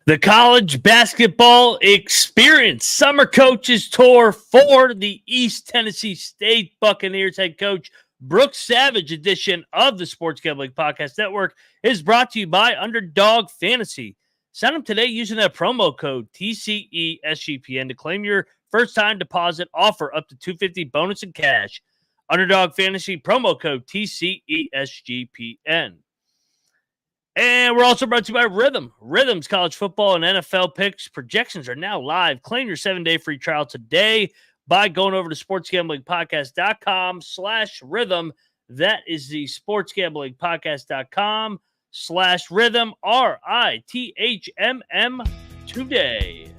The college basketball experience summer coaches tour for the East Tennessee State Buccaneers head coach Brooks Savage edition of the Sports Gambling Podcast Network is brought to you by Underdog Fantasy. Sign up today using that promo code TCESGPN to claim your first-time deposit offer up to $250 bonus in cash. Underdog Fantasy promo code TCESGPN. And we're also brought to you by Rhythm. Rhythm's college football and NFL picks projections are now live. Claim your 7-day free trial today by going over to sportsgamblingpodcast.com/rhythm. That is the sportsgamblingpodcast.com/rhythm, RITHMM today.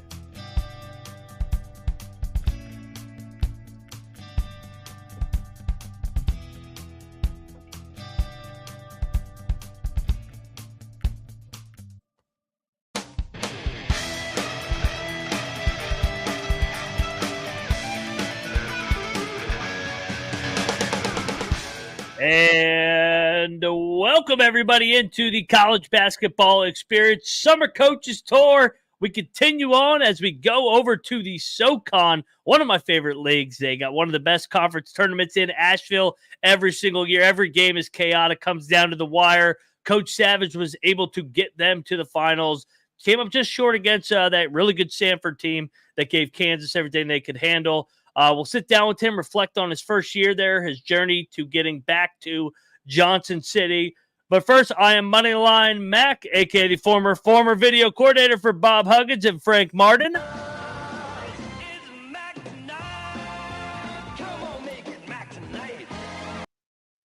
And welcome everybody into the college basketball experience summer coaches tour. We continue on as we go over to the SoCon, one of my favorite leagues. They got one of the best conference tournaments in Asheville every single year. Every game is chaotic, comes down to the wire. Coach Savage was able to get them to the finals. Came up just short against that really good Sanford team that gave Kansas everything they could handle. We'll sit down with him, reflect on his first year there, his journey to getting back to Johnson City. But first, I am Moneyline Mac, a.k.a. the former video coordinator for Bob Huggins and Frank Martin.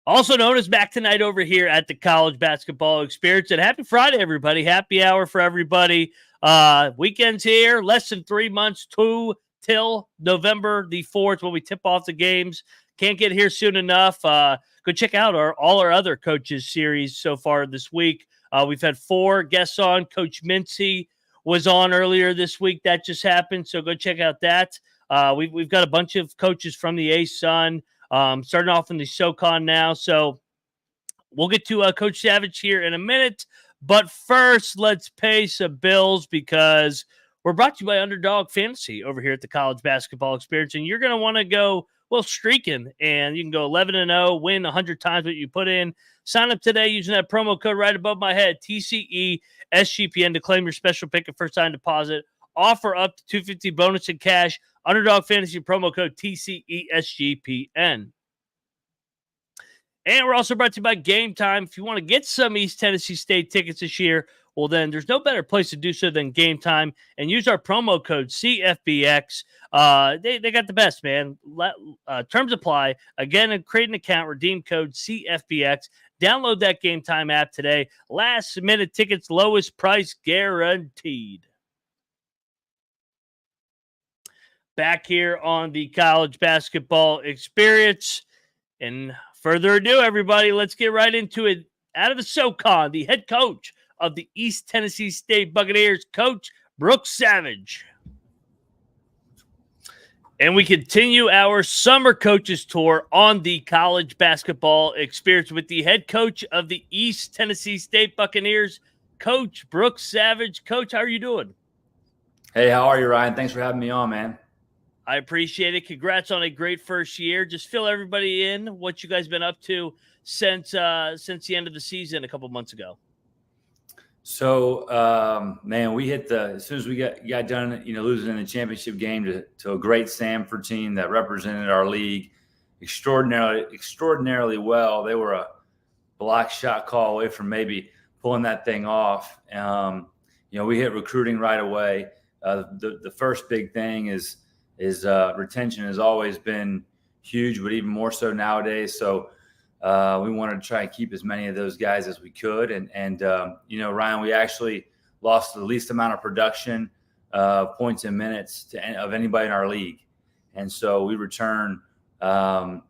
Also known as Mac Tonight over here at the College Basketball Experience. And happy Friday, everybody. Happy hour for everybody. Weekend's here, less than 3 months till November the 4th when we tip off the games. Can't get here soon enough. Go check out all our other coaches series so far this week. We've had 4 guests on. Coach Mincy was on earlier this week. That just happened, so go check out that. We've got a bunch of coaches from the A-Sun starting off in the SoCon now. So we'll get to Coach Savage here in a minute. But first, let's pay some bills because we're brought to you by Underdog Fantasy over here at the College Basketball Experience, and you're going to want to go, streaking, and you can go 11-0, win 100 times what you put in. Sign up today using that promo code right above my head, TCESGPN, to claim your special pick and first-time deposit. Offer up to $250 bonus in cash. Underdog Fantasy promo code TCESGPN. And we're also brought to you by Game Time. If you want to get some East Tennessee State tickets this year, well, then there's no better place to do so than Game Time, and use our promo code CFBX. They got the best, man. Terms apply. Again, create an account, redeem code CFBX. Download that Game Time app today. Last minute tickets, lowest price guaranteed. Back here on the College Basketball Experience. And further ado, everybody, let's get right into it. Out of the SoCon, the head coach of the East Tennessee State Buccaneers, Coach Brooks Savage. And we continue our summer coaches tour on the College Basketball Experience with the head coach of the East Tennessee State Buccaneers, Coach Brooks Savage. Coach, how are you doing? Hey, how are you, Ryan? Thanks for having me on, man. I appreciate it. Congrats on a great first year. Just fill everybody in what you guys been up to since the end of the season a couple months ago. So, man, we hit as soon as we got done, losing in the championship game to a great Sanford team that represented our league extraordinarily well. They were a block shot call away from maybe pulling that thing off. We hit recruiting right away. The first big thing is retention has always been huge, but even more so nowadays. So we wanted to try and keep as many of those guys as we could. And Ryan, we actually lost the least amount of production, points and minutes of anybody in our league. And so we return, a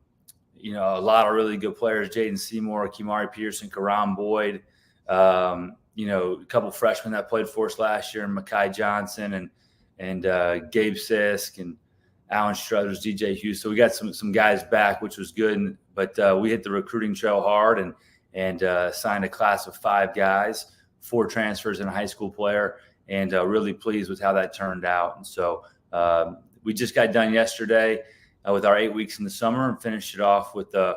lot of really good players, Jaden Seymour, Kimari Peterson, Karan Boyd, a couple freshmen that played for us last year, and Makai Johnson and Gabe Sisk and Alan Struthers, DJ Hughes. So we got some guys back, which was good. But we hit the recruiting trail hard and signed a class of 5 guys, 4 transfers and a high school player. and really pleased with how that turned out. And so we just got done yesterday with our 8 weeks in the summer and finished it off with a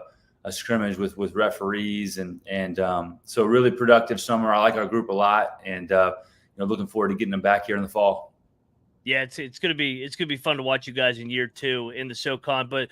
scrimmage with referees, and so really productive summer. I like our group a lot, and looking forward to getting them back here in the fall. Yeah, it's gonna be fun to watch you guys in year 2 in the SoCon. But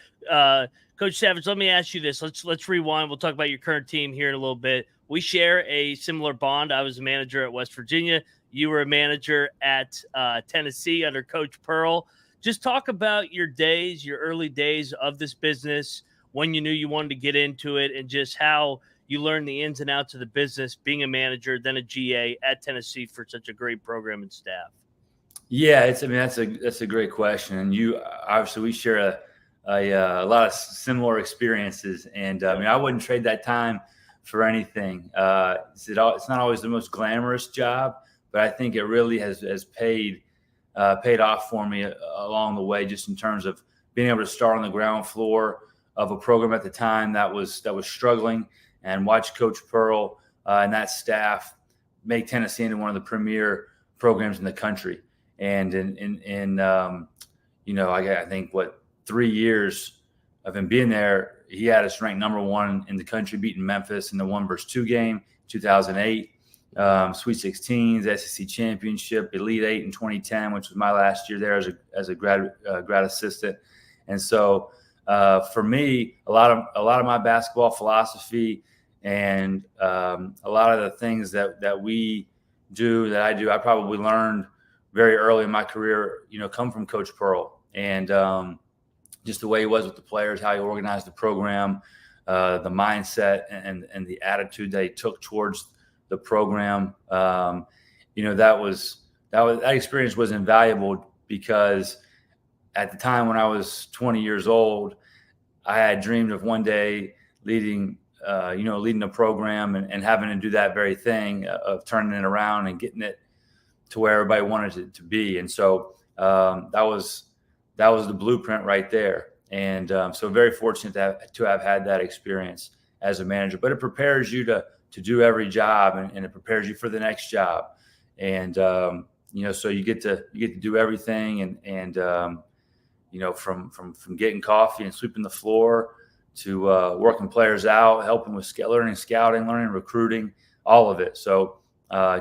Coach Savage, let me ask you this. Let's rewind. We'll talk about your current team here in a little bit. We share a similar bond. I was a manager at West Virginia. You were a manager at Tennessee under Coach Pearl. Just talk about your days, your early days of this business, when you knew you wanted to get into it, and just how you learned the ins and outs of the business, being a manager, then a GA at Tennessee for such a great program and staff. Yeah, that's a great question, and obviously we share a lot of similar experiences, and I wouldn't trade that time for anything. It's not always the most glamorous job, but I think it really has paid off for me along the way, just in terms of being able to start on the ground floor of a program at the time that was struggling, and watch Coach Pearl and that staff make Tennessee into one of the premier programs in the country. And I think 3 years of him being there, he had us ranked number 1 in the country, beating Memphis in the 1-2 game, 2008, Sweet 16s, SEC championship, Elite 8 in 2010, which was my last year there as a grad assistant. And so for me, a lot of my basketball philosophy and a lot of the things that I do, I probably learned very early in my career, come from Coach Pearl, and just the way he was with the players, how he organized the program, the mindset and the attitude that he took towards the program. That experience was invaluable, because at the time when I was 20 years old, I had dreamed of one day leading a program and having to do that very thing of turning it around and getting it to where everybody wanted it to be. And so that was the blueprint right there. And so very fortunate to have had that experience as a manager. But it prepares you to do every job, and it prepares you for the next job. And so you get to do everything, and from getting coffee and sweeping the floor to working players out, helping with learning scouting, learning recruiting, all of it. So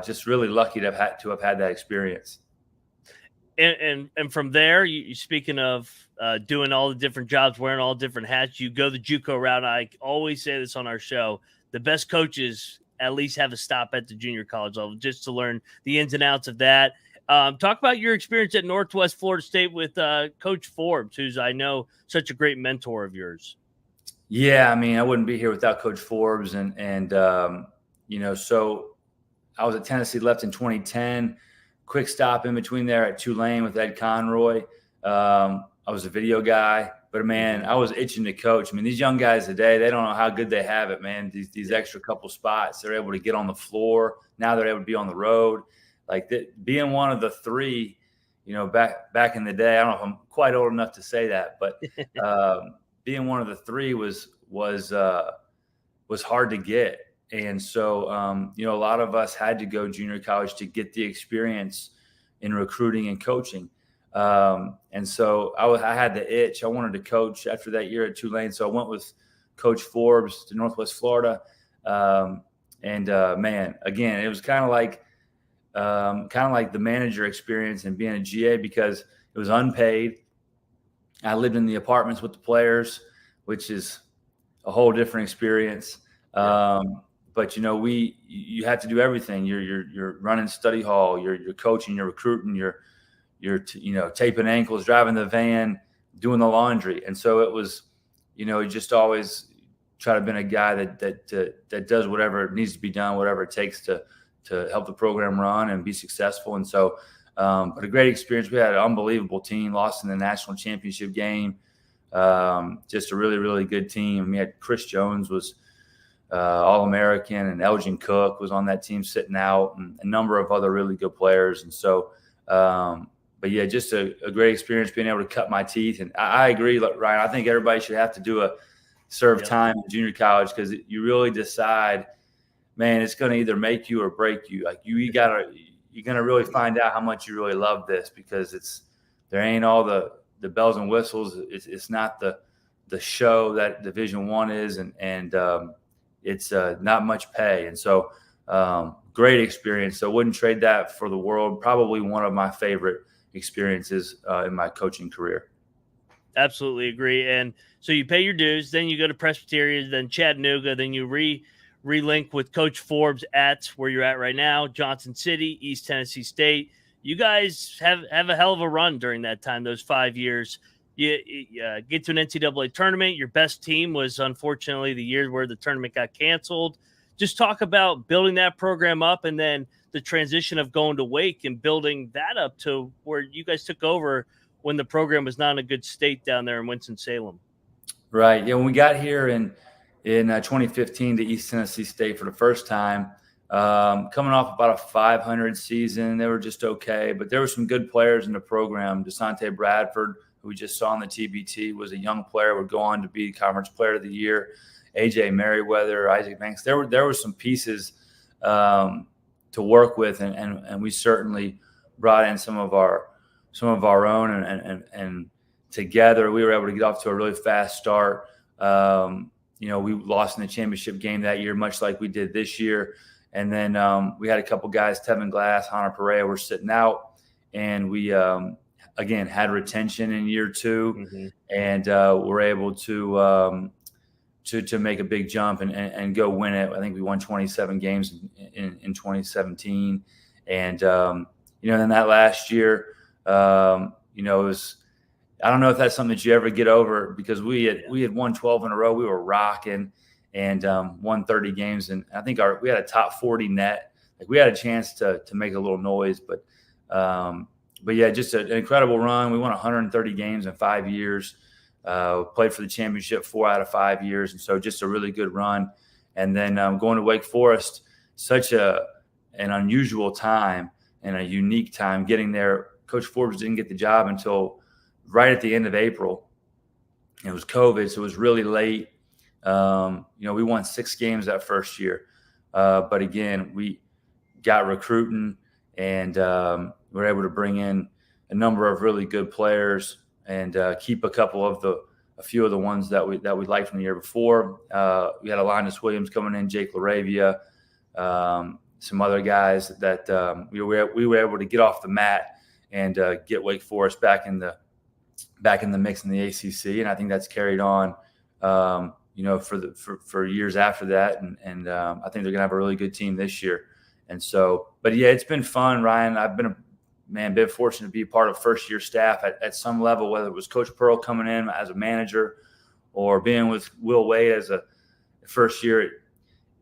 just really lucky to have had that experience. And from there, you speaking of doing all the different jobs, wearing all different hats, you go the JUCO route. I always say this on our show: the best coaches at least have a stop at the junior college level, just to learn the ins and outs of that. Talk about your experience at Northwest Florida State with Coach Forbes, who's, I know, such a great mentor of yours. Yeah, I wouldn't be here without Coach Forbes, and so I was at Tennessee, left in 2010. Quick stop in between there at Tulane with Ed Conroy. I was a video guy, but man, I was itching to coach. These young guys today, they don't know how good they have it, man. These extra couple spots, they're able to get on the floor. Now they're able to be on the road. Being one of the 3, back in the day, I don't know if I'm quite old enough to say that, but being one of the 3 was hard to get. And so, a lot of us had to go junior college to get the experience in recruiting and coaching. And so I had the itch. I wanted to coach after that year at Tulane. So I went with Coach Forbes to Northwest Florida. Man, again, it was kind of like the manager experience and being a GA, because it was unpaid. I lived in the apartments with the players, which is a whole different experience. But you have to do everything. You're running study hall, you're coaching, you're recruiting, you're taping ankles, driving the van, doing the laundry. And so it was, you just always try to be a guy that does whatever needs to be done, whatever it takes to help the program run and be successful. And so, but a great experience. We had an unbelievable team, lost in the national championship game. Just a really, really good team. We had Chris Jones was All-American, and Elgin Cook was on that team sitting out, and a number of other really good players. And so, but yeah, just a great experience being able to cut my teeth. And I agree, Ryan, I think everybody should have to do serve time in junior college, because you really decide, man, it's going to either make you or break you. You you're going to really find out how much you really love this, because there ain't all the bells and whistles. It's not the show that Division I is, and it's not much pay. And so great experience. So wouldn't trade that for the world. Probably one of my favorite experiences in my coaching career. Absolutely agree. And so you pay your dues, then you go to Presbyterian, then Chattanooga, then you relink with Coach Forbes at where you're at right now, Johnson City, East Tennessee State. You guys have a hell of a run during that time, those 5 years. You get to an NCAA tournament. Your best team was unfortunately the year where the tournament got canceled. Just talk about building that program up, and then the transition of going to Wake and building that up to where you guys took over when the program was not in a good state down there in Winston-Salem. Right. Yeah. When we got here in 2015 to East Tennessee State for the first time, coming off about a 500 season, they were just okay. But there were some good players in the program. DeSante Bradford, who we just saw in the TBT, was a young player, would go on to be Conference Player of the Year. AJ Merriweather, Isaac Banks. There were some pieces to work with, and we certainly brought in some of our own, and together we were able to get off to a really fast start. We lost in the championship game that year, much like we did this year. And then we had a couple guys, Tevin Glass, Hunter Perea, were sitting out, and we again had retention in year 2, and were able to make a big jump and go win it. I think we won 27 games in 2017, and then that last year. It was, I don't know if that's something that you ever get over, because we had won 12 in a row. We were rocking and won 30 games. And I think we had a top 40 net. Like, we had a chance to make a little noise, but yeah, just an incredible run. We won 130 games in 5 years, played for the championship 4 out of 5 years. And so just a really good run. And then going to Wake Forest, such an unusual time and a unique time getting there. Coach Forbes didn't get the job until right at the end of April. It was COVID, so it was really late. We won 6 games that first year. But again, we got recruiting, and we were able to bring in a number of really good players, and keep a few of the ones that we liked from the year before. We had Linus Williams coming in, Jake LaRavia, some other guys that we were able to get off the mat and get Wake Forest back in the mix in the ACC, and I think that's carried on, for years after that, and I think they're gonna have a really good team this year. And so, but yeah, it's been fun, Ryan. I've been fortunate to be part of first year staff at some level, whether it was Coach Pearl coming in as a manager, or being with Will Wade as a first year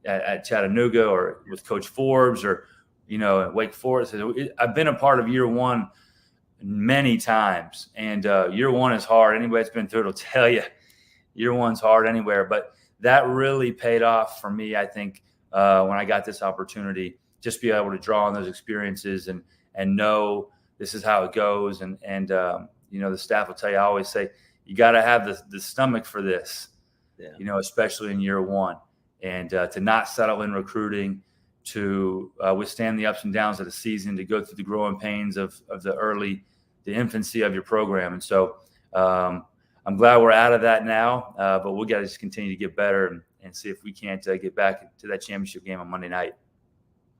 at Chattanooga, or with Coach Forbes, or at Wake Forest. I've been a part of year 1 many times, and year 1 is hard. Anybody that's been through it will tell you year 1's hard anywhere. But that really paid off for me, I think, when I got this opportunity, just be able to draw on those experiences and know this is how it goes. And the staff will tell you, I always say, you got to have the stomach for this, especially in year 1, and to not settle in recruiting, to withstand the ups and downs of the season, to go through the growing pains of the infancy of your program. And so I'm glad we're out of that now, but we got to just continue to get better and see if we can't get back to that championship game on Monday night.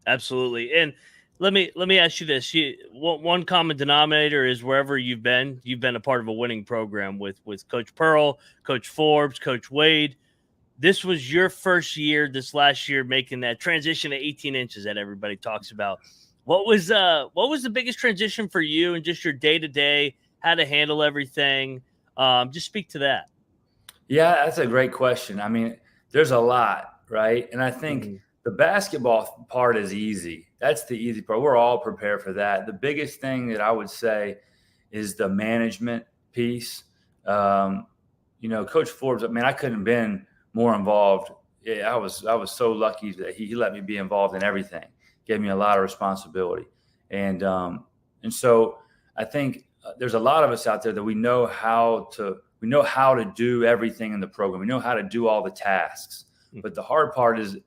Absolutely. And let me ask you this. One common denominator is wherever you've been a part of a winning program with Coach Pearl, Coach Forbes, Coach Wade. This was your first year, this last year, making that transition to 18 inches that everybody talks about. What was the biggest transition for you, and just your day-to-day, how to handle everything? Just speak to that. Yeah, that's a great question. I mean, there's a lot, right? And I think the basketball part is easy. That's the easy part. We're all prepared for that. The biggest thing that I would say is the management piece. Coach Forbes, I couldn't have been more involved. Yeah, I was so lucky that he let me be involved in everything. Gave me a lot of responsibility. And so I think there's a lot of us out there that we know how to do everything in the program. We know how to do all the tasks. But the hard part is,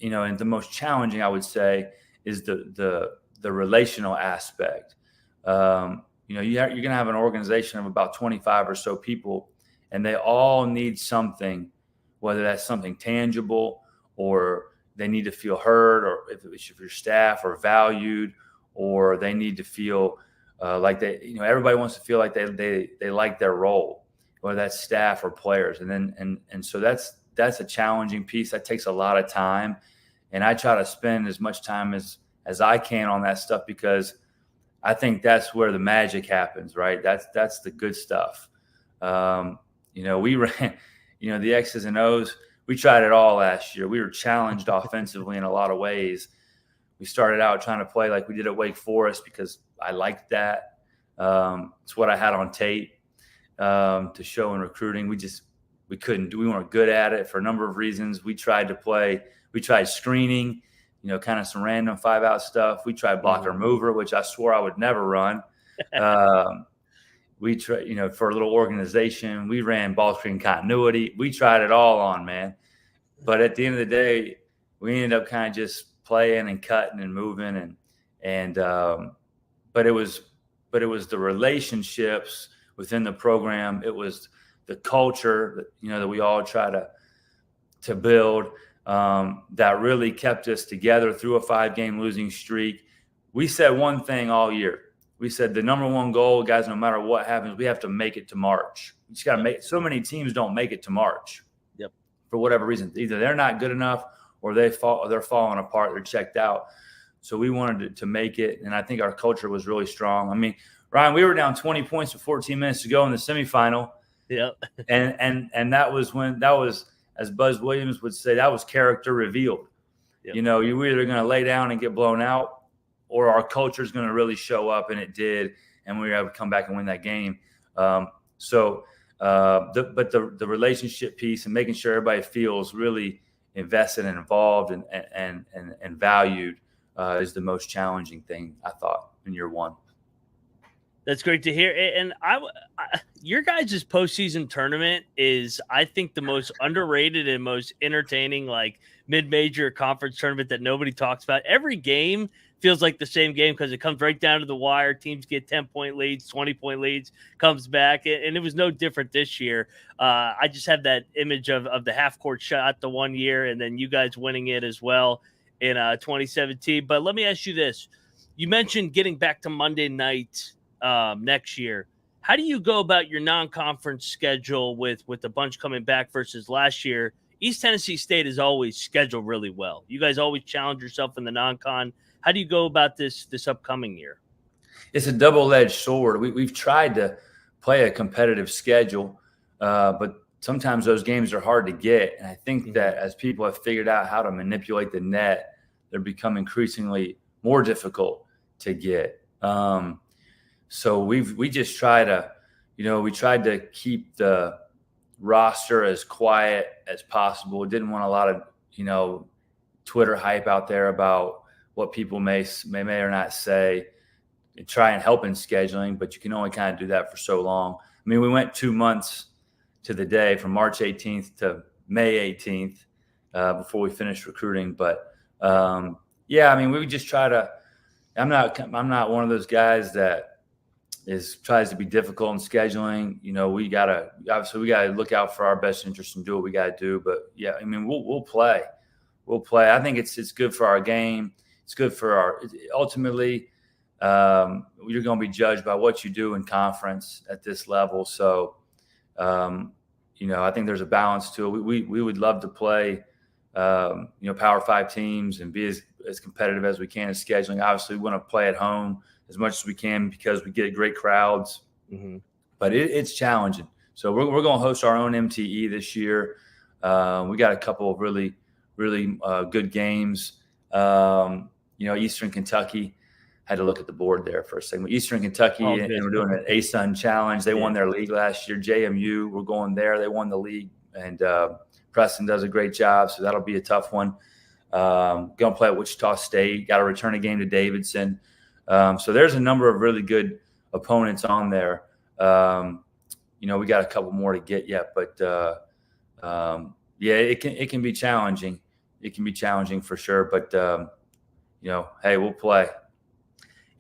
and the most challenging, I would say, is the the relational aspect. You're going to have an organization of about 25 or so people, and they all need something, whether that's something tangible or they need to feel heard, or if your staff are valued, or they need to feel like everybody wants to feel like they like their role, whether that's staff or players. And so that's a challenging piece that takes a lot of time. And I try to spend as much time as I can on that stuff, because I think that's where the magic happens, right? That's the good stuff. We ran, the X's and O's. We tried it all last year. We were challenged offensively in a lot of ways. We started out trying to play like we did at Wake Forest because I liked that. It's what I had on tape to show in recruiting. We couldn't do. We weren't good at it for a number of reasons. We tried to play. We tried screening, kind of some random 5-out stuff. We tried blocker mover, which I swore I would never run. We tried, for a little organization, we ran ball screen continuity. We tried it all on, man. But at the end of the day, we ended up kind of just playing and cutting and moving, but it was the relationships within the program. It was the culture that we all try to build that really kept us together through a 5-game losing streak. We said one thing all year. We said the number one goal, guys, no matter what happens, we have to make it to March. We just got to make. So many teams don't make it to March. Yep. For whatever reason, either they're not good enough or they're falling apart. They're checked out. So we wanted to make it, and I think our culture was really strong. I mean, Ryan, we were down 20 points with 14 minutes to go in the semifinal. Yep. and that was, as Buzz Williams would say, that was character revealed. Yep. You're either going to lay down and get blown out, or our culture is going to really show up, and it did, and we were able to come back and win that game. But the relationship piece and making sure everybody feels really invested and involved and valued is the most challenging thing, I thought, in year one. That's great to hear. And your guys' postseason tournament is, I think, the most underrated and most entertaining, like, mid-major conference tournament that nobody talks about. Every game feels like the same game because it comes right down to the wire. Teams get 10-point leads, 20-point leads, comes back. And it was no different this year. I just have that image of the half-court shot the one year, and then you guys winning it as well in 2017. But let me ask you this. You mentioned getting back to Monday night next year. How do you go about your non-conference schedule with a bunch coming back versus last year? East Tennessee State is always scheduled really well. You guys always challenge yourself in the non-con. How do you go about this upcoming year? It's a double-edged sword. We've tried to play a competitive schedule, but sometimes those games are hard to get. And I think that as people have figured out how to manipulate the net, they're become increasingly more difficult to get. So we just try to, we tried to keep the roster as quiet as possible. Didn't want a lot of, Twitter hype out there about what people may or not say, and try and help in scheduling, but you can only kind of do that for so long. I mean, we went 2 months to the day from March 18th to May 18th before we finished recruiting. But we just try to. I'm not one of those guys that tries to be difficult in scheduling. We gotta look out for our best interest and do what we gotta do. But yeah, I mean, we'll play. We'll play. I think it's good for our game. It's good for ultimately, you're going to be judged by what you do in conference at this level. So, I think there's a balance to it. We would love to play, Power 5 teams and be as competitive as we can in scheduling. Obviously, we want to play at home as much as we can because we get great crowds. Mm-hmm. But it's challenging. So we're going to host our own MTE this year. We got a couple of really, really good games. Eastern Kentucky, had to look at the board there for a second. Eastern Kentucky, and we're doing an ASUN challenge. They won their league last year. JMU, we're going there. They won the league, and Preston does a great job, so that'll be a tough one. Going to play at Wichita State. Got to return a game to Davidson. So there's a number of really good opponents on there. We got a couple more to get yet, but it can be challenging. It can be challenging for sure, but hey, we'll play.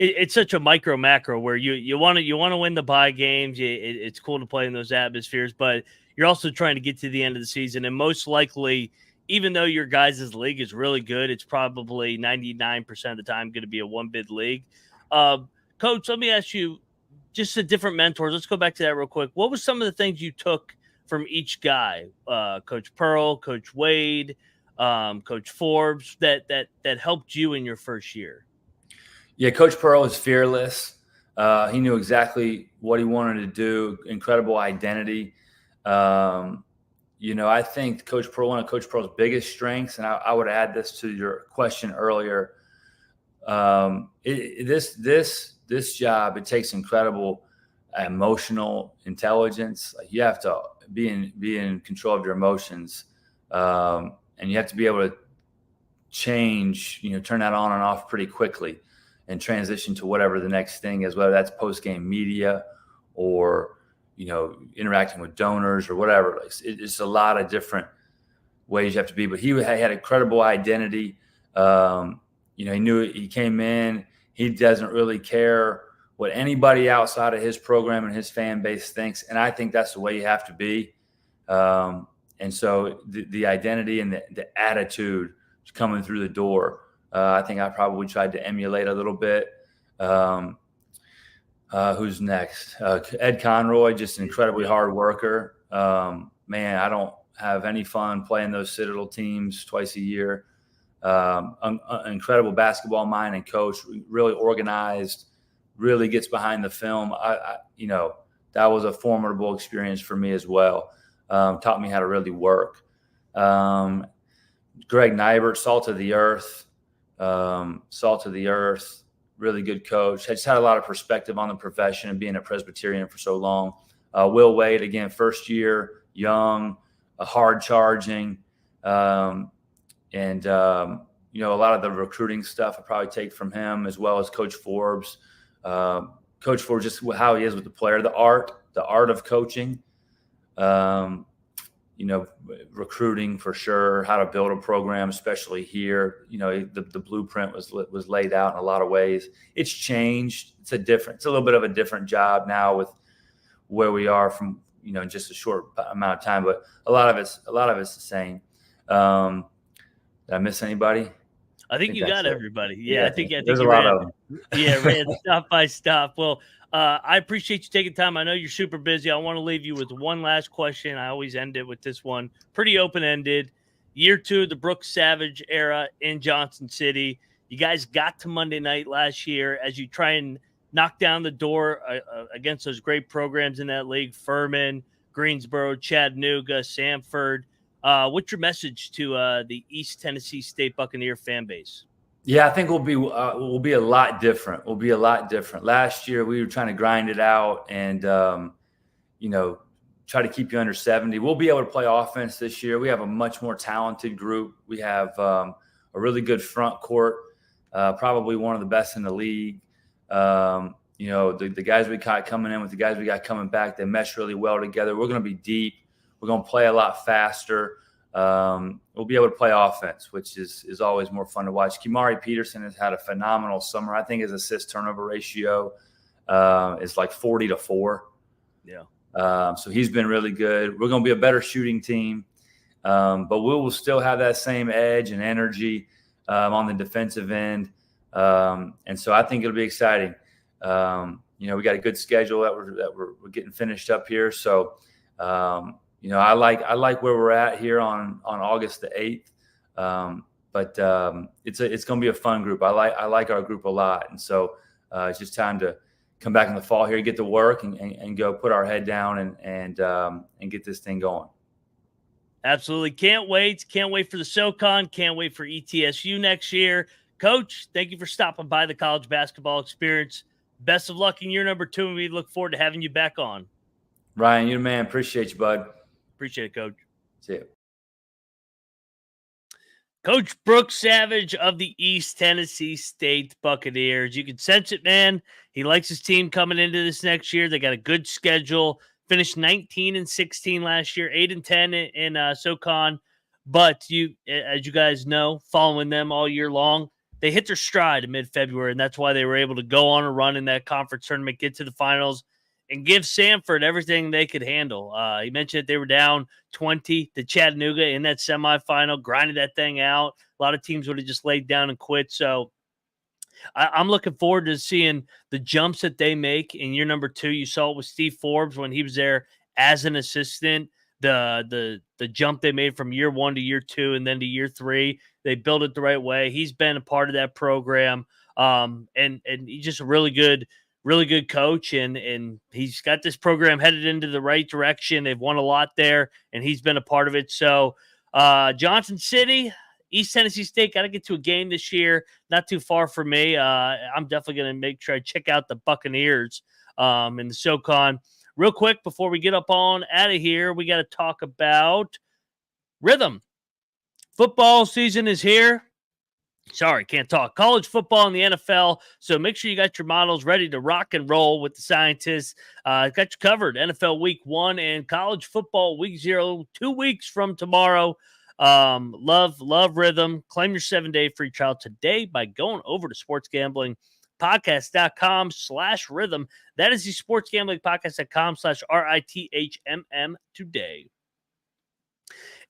it's such a micro macro where you want to win the bye games. It's cool to play in those atmospheres, but you're also trying to get to the end of the season. And most likely, even though your guys' league is really good, it's probably 99% of the time going to be a one bid league. Coach, let me ask you just the different mentors. Let's go back to that real quick. What was some of the things you took from each guy? Coach Pearl, Coach Wade, Coach Forbes that helped you in your first year? Yeah, Coach Pearl was fearless. He knew exactly what he wanted to do. Incredible identity. I think Coach Pearl, one of Coach Pearl's biggest strengths, and I would add this to your question earlier. This job, it takes incredible emotional intelligence. Like, you have to be in control of your emotions, and you have to be able to change, turn that on and off pretty quickly and transition to whatever the next thing is, whether that's post-game media or, interacting with donors or whatever. It's a lot of different ways you have to be, but he had a credible identity. He knew he came in, he doesn't really care what anybody outside of his program and his fan base thinks. And I think that's the way you have to be. And so the identity and the attitude coming through the door, I think I probably tried to emulate a little bit. Who's next? Ed Conroy, just an incredibly hard worker. Man, I don't have any fun playing those Citadel teams twice a year. Incredible basketball mind and coach, really organized, really gets behind the film. That was a formidable experience for me as well. Taught me how to really work. Greg Nybert, salt of the earth, really good coach. Just had a lot of perspective on the profession and being a Presbyterian for so long. Will Wade, again, first year, young, hard charging. A lot of the recruiting stuff I probably take from him, as well as Coach Forbes. Coach Forbes, just how he is with the player, the art of coaching, recruiting for sure, how to build a program, especially here. The blueprint was laid out in a lot of ways. It's changed. It's a little bit of a different job now with where we are from, in just a short amount of time, but a lot of it's the same. Did I miss anybody? I think you got everybody. Yeah, I think there's a lot of them. Yeah, ran stop by stop. Well, I appreciate you taking time. I know you're super busy. I want to leave you with one last question. I always end it with this one. Pretty open-ended. Year 2 of the Brooks Savage era in Johnson City. You guys got to Monday night last year as you try and knock down the door against those great programs in that league, Furman, Greensboro, Chattanooga, Samford. What's your message to the East Tennessee State Buccaneer fan base? Yeah, I think we'll be a lot different. We'll be a lot different. Last year, we were trying to grind it out and, try to keep you under 70. We'll be able to play offense this year. We have a much more talented group. We have a really good front court, probably one of the best in the league. The guys we got coming in with the guys we got coming back, they mesh really well together. We're going to be deep. We're going to play a lot faster. We'll be able to play offense, which is always more fun to watch. Kimari Peterson has had a phenomenal summer. I think his assist turnover ratio is like 40-4. Yeah. So he's been really good. We're going to be a better shooting team, but we will still have that same edge and energy on the defensive end. And so I think it'll be exciting. We got a good schedule that we're getting finished up here. So, I like where we're at here on August the 8th. But it's going to be a fun group. I like our group a lot. And so it's just time to come back in the fall here, get to work and go put our head down and get this thing going. Absolutely. Can't wait. Can't wait for the SoCon. Can't wait for ETSU next year. Coach, thank you for stopping by the College Basketball Experience. Best of luck in year number 2, and we look forward to having you back on. Ryan, you're the man. Appreciate you, bud. Appreciate it, Coach. See you. Coach Brooks Savage of the East Tennessee State Buccaneers. You can sense it, man. He likes his team coming into this next year. They got a good schedule. Finished 19-16 last year, 8-10 in SoCon. But as you guys know, following them all year long, they hit their stride in mid-February, and that's why they were able to go on a run in that conference tournament, get to the finals, and give Samford everything they could handle. He mentioned that they were down 20 to Chattanooga in that semifinal, grinded that thing out. A lot of teams would have just laid down and quit. So I'm looking forward to seeing the jumps that they make in year number 2. You saw it with Steve Forbes when he was there as an assistant. The jump they made from year 1 to year 2 and then to year 3. They built it the right way. He's been a part of that program, and he's just a really good coach, and he's got this program headed into the right direction. They've won a lot there, and he's been a part of it. So Johnson City, East Tennessee State, got to get to a game this year. Not too far from me. I'm definitely going to make sure I check out the Buccaneers in the SoCon. Real quick, before we get up on out of here, we got to talk about rhythm. Football season is here. Sorry, can't talk. College football and the NFL. So make sure you got your models ready to rock and roll with the scientists. Got you covered. NFL Week 1 and college football Week 0, 2 weeks from tomorrow. Love rhythm. Claim your 7-day free trial today by going over to sportsgamblingpodcast.com/rhythm. That is the sportsgamblingpodcast.com/RITHMM today.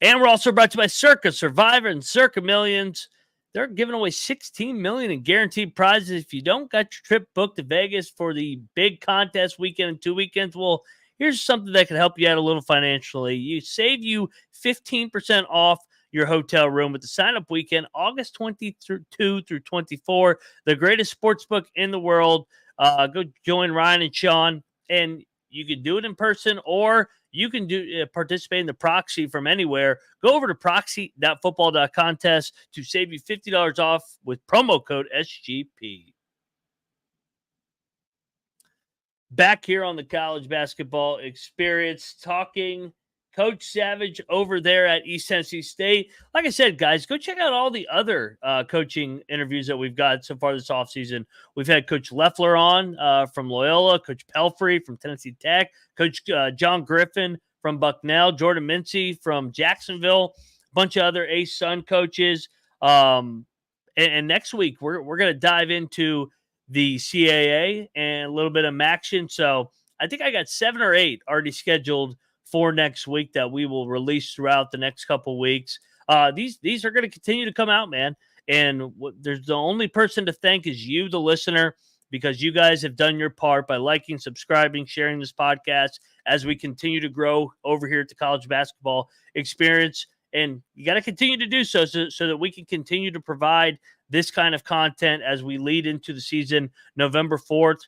And we're also brought to you by Circa Survivor and Circa Millions. They're giving away $16 million in guaranteed prizes. If you don't got your trip booked to Vegas for the big contest weekend and 2 weekends, well, here's something that can help you out a little financially. You save you 15% off your hotel room with the sign-up weekend, August 22 through 24. The greatest sports book in the world. Go join Ryan and Sean, and you can do it in person, or you can participate in the proxy from anywhere. Go over to proxy.football.contest to save you $50 off with promo code SGP. Back here on the College Basketball Experience, talking Coach Savage over there at East Tennessee State. Like I said, guys, go check out all the other coaching interviews that we've got so far this offseason. We've had Coach Leffler on from Loyola, Coach Pelfrey from Tennessee Tech, Coach John Griffin from Bucknell, Jordan Mincy from Jacksonville, a bunch of other ASUN coaches. And next week, we're going to dive into the CAA and a little bit of MACtion. So I think I got 7 or 8 already scheduled for next week that we will release throughout the next couple weeks. These are going to continue to come out, man. And there's the only person to thank is you, the listener, because you guys have done your part by liking, subscribing, sharing this podcast as we continue to grow over here at the College Basketball Experience. And you got to continue to do so that we can continue to provide this kind of content as we lead into the season, November 4th.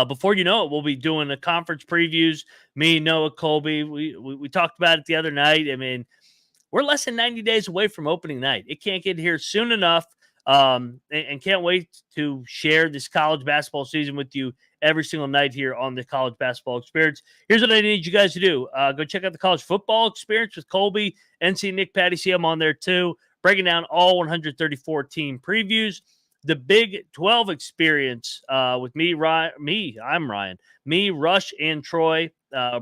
Before you know it, we'll be doing a conference previews. Me, Noah, Colby, we talked about it the other night. I mean, we're less than 90 days away from opening night. It can't get here soon enough, and can't wait to share this college basketball season with you every single night here on the College Basketball Experience. Here's what I need you guys to do. Go check out the College Football Experience with Colby, NC Nick, Patty. See him on there too, breaking down all 134 team previews. The Big 12 Experience with me, I'm Ryan, me, Rush, and Troy,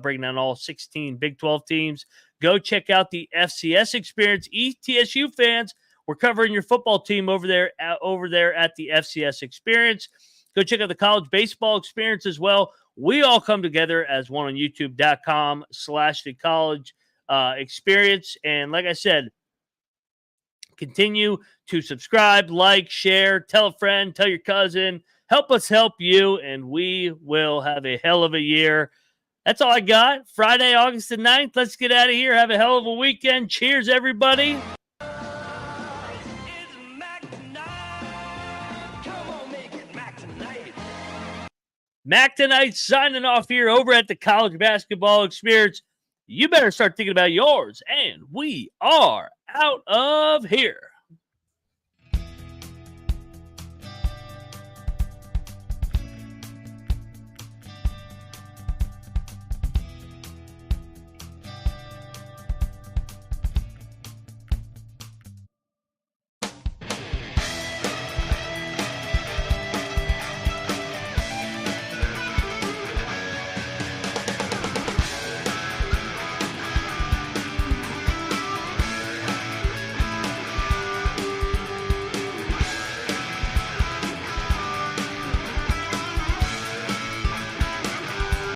breaking down all 16 Big 12 teams. Go check out the FCS Experience. ETSU fans, we're covering your football team over there at the FCS Experience. Go check out the College Baseball Experience as well. We all come together as one on youtube.com/the College Experience. And like I said, continue to subscribe, like, share, tell a friend, tell your cousin. Help us help you, and we will have a hell of a year. That's all I got. Friday, August the 9th. Let's get out of here. Have a hell of a weekend. Cheers, everybody. Mac tonight signing off here over at the College Basketball Experience. You better start thinking about yours, and we are out of here.